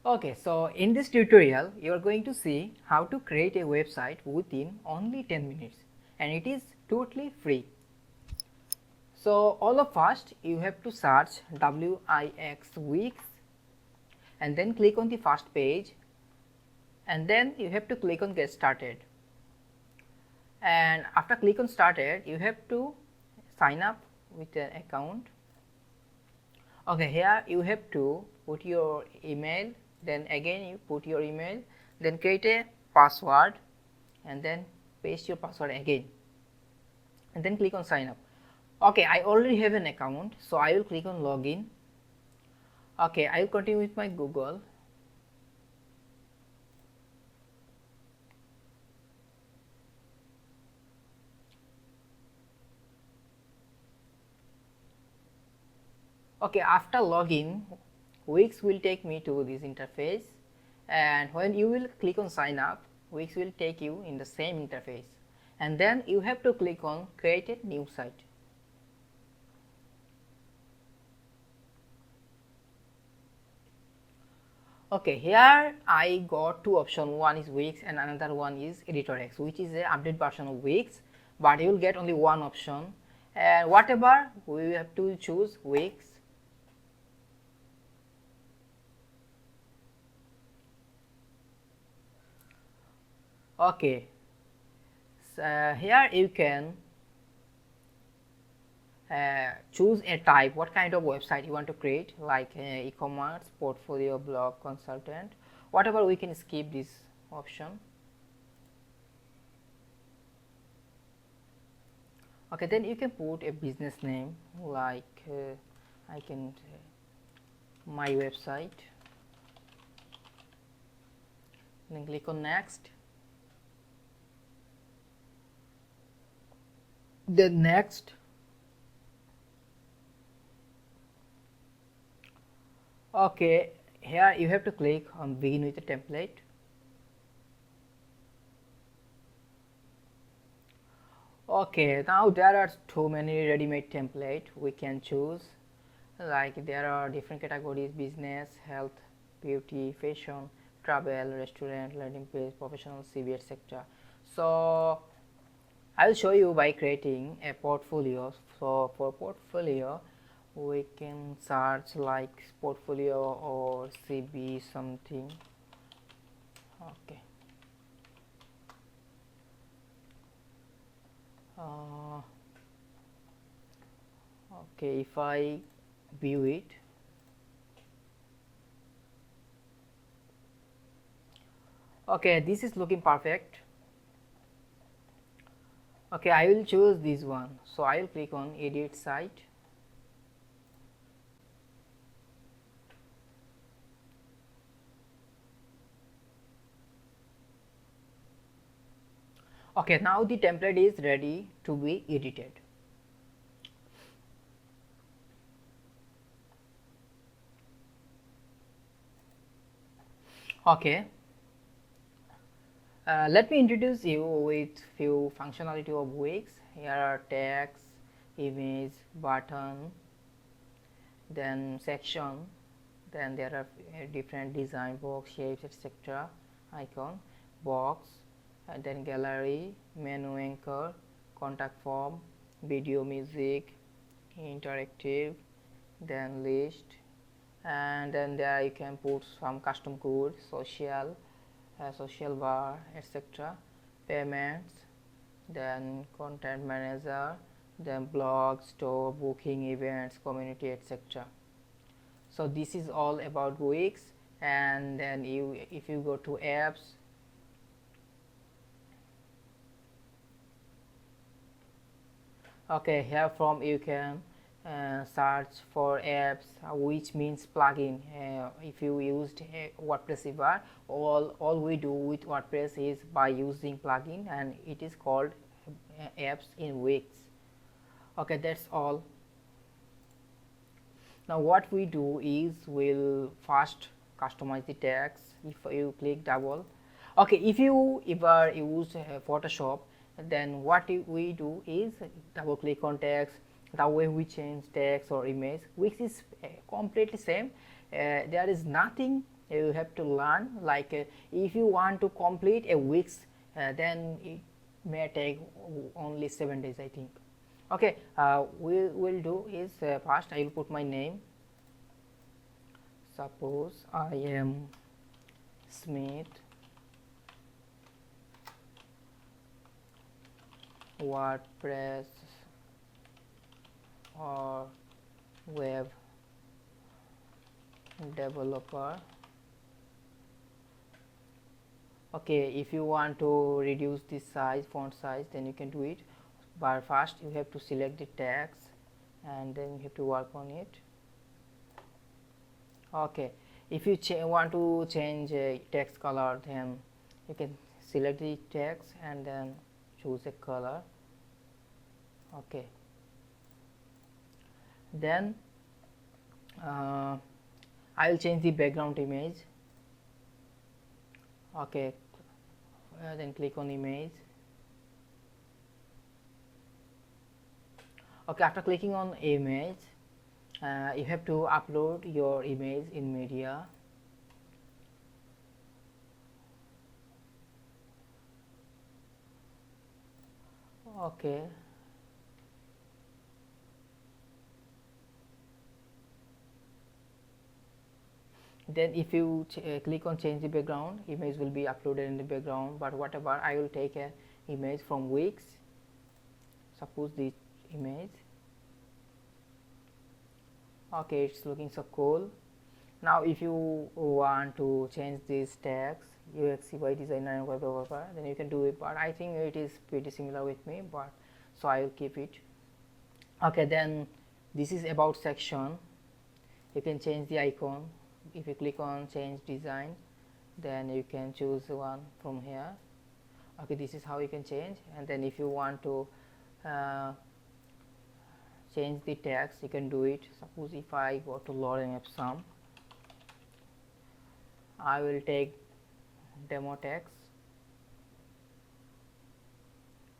Okay, so in this tutorial you are going to see how to create a website within only 10 minutes, and it is totally free. So all of first you have to search Wix Wix and then click on the first page, and then you have to click on get started, and after click on started you have to sign up with an account. Okay, here you have to put your email, then again you put your email, then create a password and then paste your password again, and then click on sign up. Okay, I already have an account, so I will click on login. Okay, I will continue with my Google. Okay, after login, Wix will take me to this interface, and when you will click on sign up, Wix will take you in the same interface, and then you have to click on create a new site. Okay, here I got two options, one is Wix and another one is EditorX, which is an update version of Wix, but you will get only one option, and whatever we have to choose Wix. Okay, so here you can choose a type, what kind of website you want to create, like e-commerce, portfolio, blog, consultant, whatever. We can skip this option. Okay, then you can put a business name, like I can my website, then click on next. Then next. Okay, here you have to click on begin with a template. Okay, now there are too many ready-made template we can choose, like there are different categories: business, health, beauty, fashion, travel, restaurant, landing page, professional, CV, etc. So I will show you by creating a portfolio. So for portfolio we can search like portfolio or CV something. Okay, uh, okay, if I view it, okay, this is looking perfect. Okay, I will choose this one, so I will click on edit site. Okay, now the template is ready to be edited. Okay, let me introduce you with few functionality of Wix. Here are text, image, button, then section, then there are different design, box shapes, etc., icon, box, and then gallery, menu, anchor, contact form, video, music, interactive, then list, and then there you can put some custom code, social bar, etc., payments, then content manager, then blog, store, booking, events, community, etc. So this is all about Wix. And then if you go to apps, okay, here from you can search for apps, which means plugin. If you used WordPress ever, all we do with WordPress is by using plugin, and it is called apps in Wix. Okay, that's all. Now what we do is we'll first customize the text. If you click double, okay, if you ever use Photoshop, then what we do is double click on text. The way we change text or image, which is completely same. There is nothing You have to learn, like if you want to complete a week's, then it may take only 7 days, I think. Okay, we will do is first I will put my name. Suppose I am Smith, WordPress or web developer. Okay, if you want to reduce the size, font size, then you can do it, but first you have to select the text and then you have to work on it. Okay, if you want to change text color, then you can select the text and then choose a color. Okay, then I will change the background image. Okay, then click on image. Okay, after clicking on image, you have to upload your image in media. Okay, then if you click on change the background, image will be uploaded in the background, but whatever, I will take a image from Wix. Suppose this image. Okay, it's looking so cool. Now if you want to change this text, UX UI designer and web developer, then you can do it, but I think it is pretty similar with me, but so I will keep it. Okay, then this is about section. You can change the icon. If you click on change design, then you can choose one from here. Okay, this is how you can change. And then if you want to change the text, you can do it. Suppose if I go to Lorem Ipsum, I will take demo text.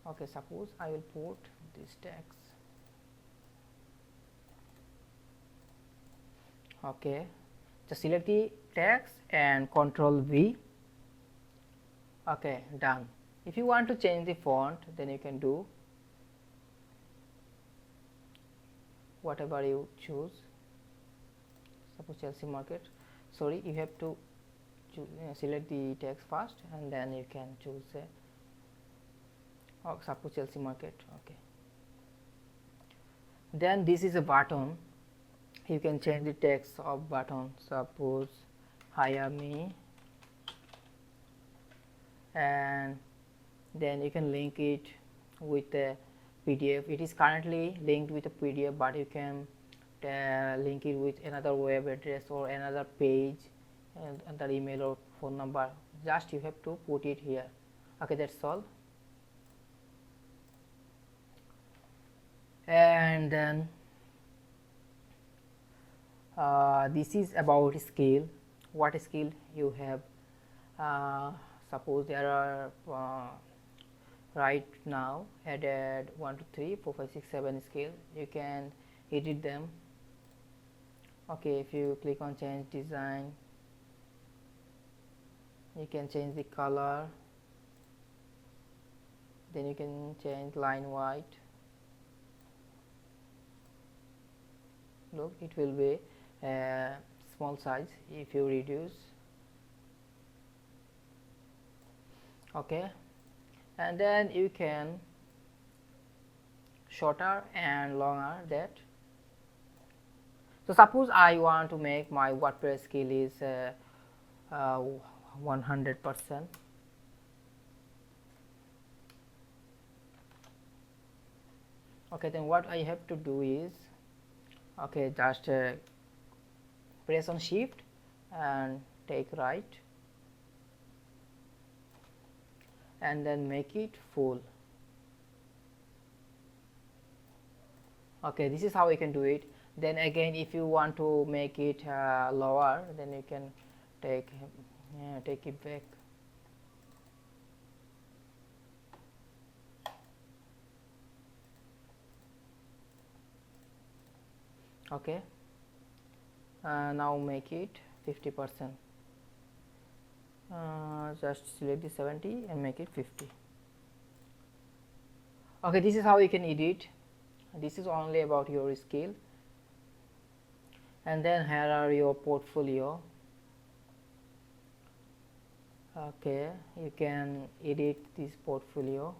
Okay, suppose I will put this text. Okay, just select the text and Control V. Okay, done. If you want to change the font, then you can do whatever you choose. Suppose Chelsea Market. Sorry, you have to select the text first and then you can choose suppose Chelsea Market. Okay, then this is a button. You can change the text of button. Suppose hire me, and then you can link it with a PDF. It is currently linked with a PDF, but you can link it with another web address or another page and another email or phone number. Just you have to put it here. Okay, that's all. And then this is about skill. What skill you have? Suppose there are right now added 1 2 3 4 5 6 7 skills. You can edit them. Okay, if you click on change design, you can change the color, then you can change line white. Look, it will be small size if you reduce. Okay, and then you can shorter and longer that. So suppose I want to make my WordPress skill is 100%. Okay, then what I have to do is, okay, just press on shift and take right and then make it full. Okay, this is how you can do it. Then again, if you want to make it lower, then you can take it back. Okay, now make it 50%. just select the 70 and make it 50. Okay, this is how you can edit. This is only about your skill. And then here are your portfolio. Okay, you can edit this portfolio.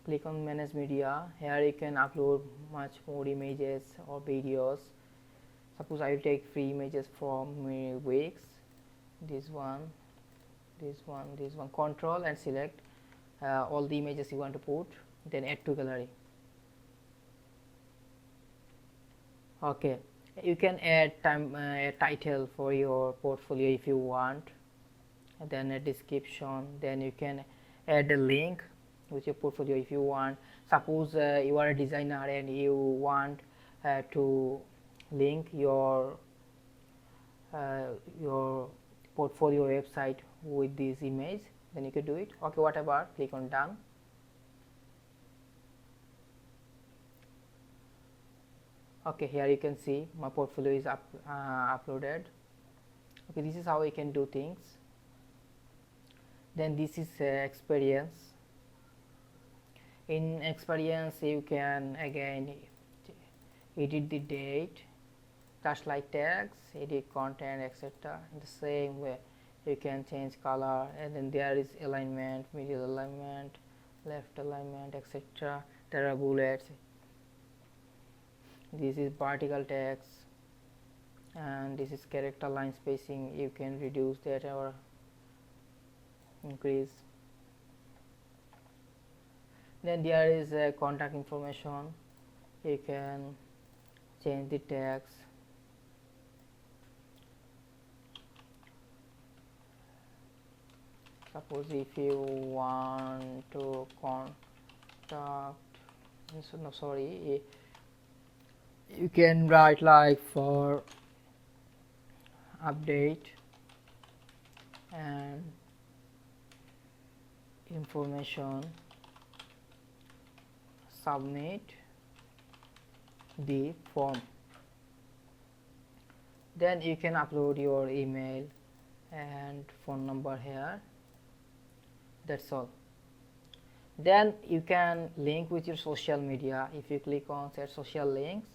Click on manage media. Here you can upload much more images or videos. Suppose I will take free images from Wix. This one, this one, this one. Control and select all the images you want to put, then add to gallery. Okay, you can add a title for your portfolio if you want, and then a description. Then you can add a link with your portfolio if you want. Suppose you are a designer and you want to link your portfolio website with this image, then you could do it. Okay, whatever, click on done. Okay, here you can see my portfolio is uploaded. Okay, this is how I can do things. Then this is experience. In experience you can again edit the date, just like tags, edit content, etc. In the same way you can change color, and then there is alignment, middle alignment, left alignment, etc. There are bullets. This is vertical text, and this is character line spacing. You can reduce that or increase. Then there is contact information. You can change the text. Suppose if you want to contact, no, sorry, you can write like for update and information, submit the form. Then you can upload your email and phone number here. That's all. Then you can link with your social media. If you click on set social links,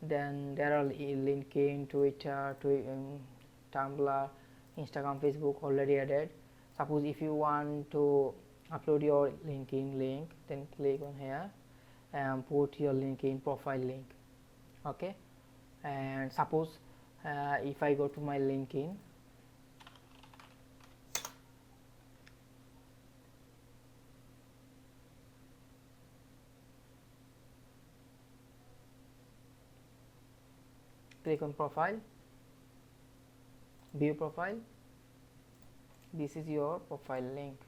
then there are LinkedIn, Twitter, Tumblr, Instagram, Facebook already added. Suppose if you want to upload your LinkedIn link, then click on here and put your LinkedIn profile link. Okay, and suppose if I go to my LinkedIn, click on profile, view profile. This is your profile link.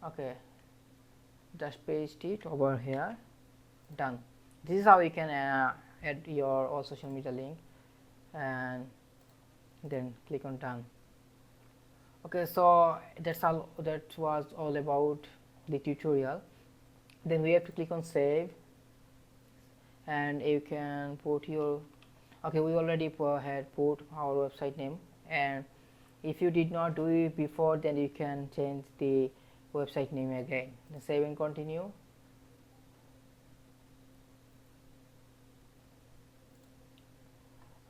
Okay, just paste it over here. Done. This is how you can add your all social media link, and then click on done. Okay, so that's all. That was all about the tutorial. Then we have to click on save, and you can put your, okay, we already had put our website name, and if you did not do it before, then you can change the website name again. Then save and continue.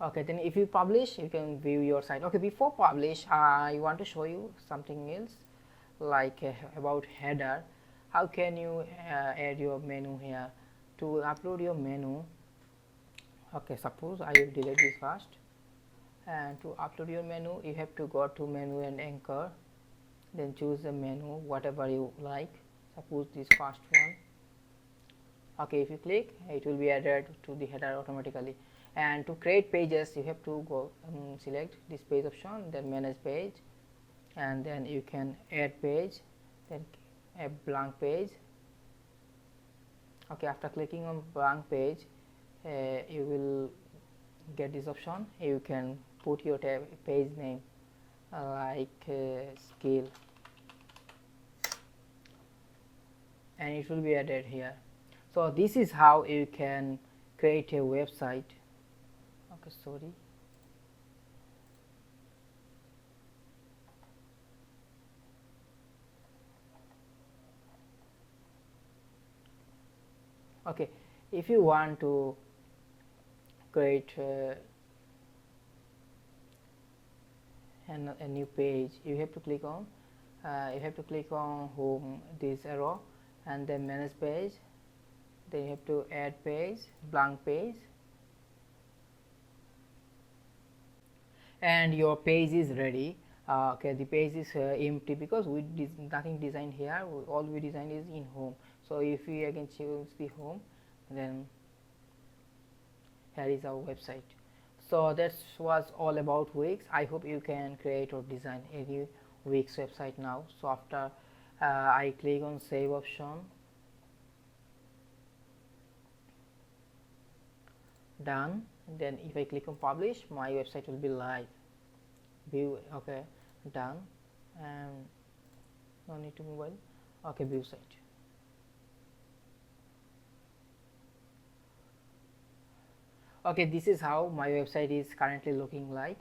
Okay, then if you publish, you can view your site. Okay, before publish, I want to show you something else, like about header. How can you add your menu here? To upload your menu, okay, suppose I will delete this first, and to upload your menu you have to go to menu and anchor, then choose the menu whatever you like. Suppose this first one. Okay, if you click, it will be added to the header automatically. And to create pages, you have to go select this page option, then manage page, and then you can add page, then a blank page. Okay, after clicking on blank page, you will get this option. You can put your page name like skill, and it will be added here. So this is how you can create a website Okay, sorry. Okay, if you want to create a new page, you have to click on home, this arrow, and then manage page. Then you have to add page, blank page, and your page is ready. Okay, the page is empty because we nothing designed here. All we designed is in home. So if we again choose the home, then here is our website. So that was all about Wix. I hope you can create or design any Wix website now. So after I click on save option, done. Then if I click on publish, my website will be live. View, okay, done. And no need to mobile. Okay, view site. Okay, this is how my website is currently looking like.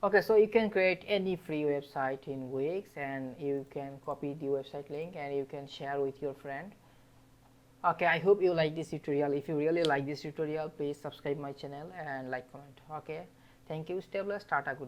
Okay, so you can create any free website in Wix, and you can copy the website link and you can share with your friend. Okay, I hope you like this tutorial. If you really like this tutorial, please subscribe my channel and like, comment. Okay, thank you. Stay blessed. Tata, good.